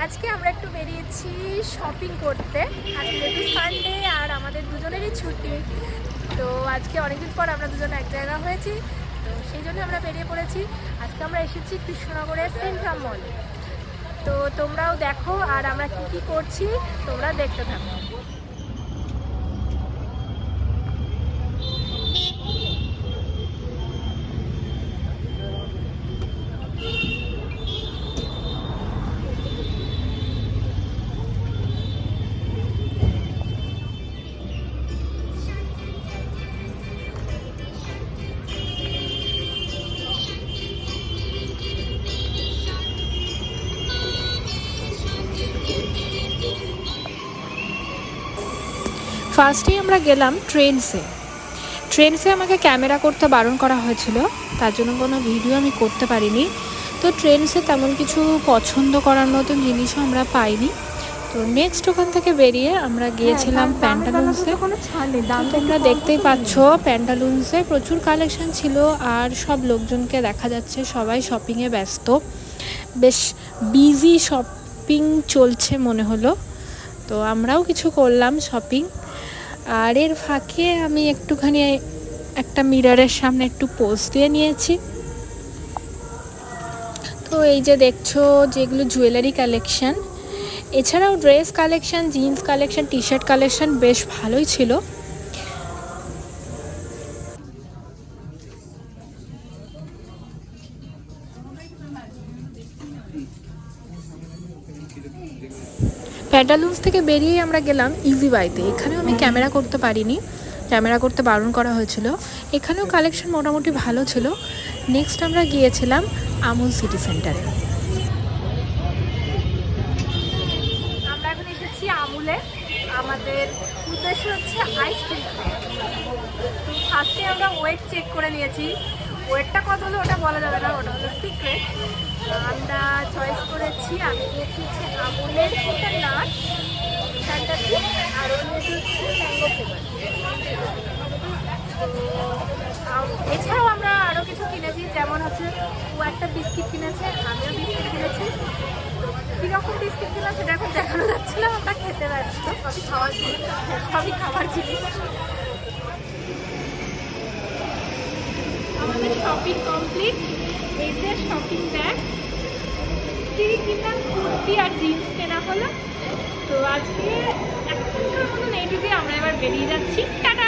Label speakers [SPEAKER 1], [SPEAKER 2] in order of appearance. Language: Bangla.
[SPEAKER 1] আজকে আমরা একটু বেরিয়েছি শপিং করতে। আজকে যেহেতু সানডে আর আমাদের দুজনেরই ছুটি, তো আজকে অনেকদিন পর আমরা দুজনে এক জায়গা হয়েছি, তো সেই জন্য আমরা বেরিয়ে পড়েছি। আজকে আমরা এসেছি কৃষ্ণনগরের সেন্ট্রাম মলে। তো তোমরাও দেখো আর আমরা কি কি করছি তোমরা দেখতে থাকো। ফার্স্টেই আমরা গেলাম ট্রেন্ডসে আমাকে ক্যামেরা করতে বারণ করা হয়েছিল, তার জন্য কোনো ভিডিও আমি করতে পারিনি। তো ট্রেন্ডসে তেমন কিছু পছন্দ করার মতন জিনিসও আমরা পাইনি। তো নেক্সট ওখান থেকে বেরিয়ে আমরা গিয়েছিলাম প্যান্টালুন্সে। তোমরা দেখতেই পাচ্ছ প্যান্টালুন্সে প্রচুর কালেকশন ছিল আর সব লোকজনকে দেখা যাচ্ছে সবাই শপিংয়ে ব্যস্ত, বেশ বিজি শপিং চলছে মনে হলো। তো আমরাও কিছু করলাম শপিং, আর এর ফাঁকে আমি একটুখানি একটা মিররের সামনে একটু পোজ দিয়ে নিয়েছি। তো এই যে দেখছো যেগুলো জুয়েলারি কালেকশন, এছাড়াও dress collection, jeans collection, T shirt collection বেশ ভালোই ছিল। প্যান্টালুন্স থেকে বেরিয়ে আমরা গেলাম ইজি বাইতে। এখানেও আমি ক্যামেরা করতে পারিনি, ক্যামেরা করতে বারণ করা হয়েছিল। এখানেও কালেকশন মোটামুটি ভালো ছিল। নেক্সট আমরা গিয়েছিলাম আমুল সিটি সেন্টারে। আমরা এখন এসেছি আমুলে, আমাদের উদ্দেশ্য হচ্ছে আইসক্রিম। ফার্স্টে আমরা ওয়েট চেক করে নিয়েছি, ওয়েটটা কত হলো ওটা বলা যাবে না, ওটা হলো সিক্রেট। আমরা চয়েস করেছি, আমি নিয়েছি হচ্ছে আমুলের নাট ফ্যান্টাসি, আর ও নিয়েছি হচ্ছে ম্যাঙ্গো ফ্লেভার। এছাড়াও আমরা আরও কিছু কিনেছি, যেমন হচ্ছে ও একটা বিস্কিট কিনেছে, আমিও বিস্কিট কিনেছি। কীরকম বিস্কিট কিনলাম সেটা এখন দেখানো যাচ্ছে না, আমরা খেতে ব্যস্ত। সবই খাবার জিনিস। আমাদের শপিং কমপ্লিট। এই যে শপিং ব্যাগ, কিনলাম কুর্তি আর জিন্স কেনা হলো। তো আজকে এখনকার মতন এইটুকুই, আমরা এবার বেরিয়ে যাচ্ছি। টাটা।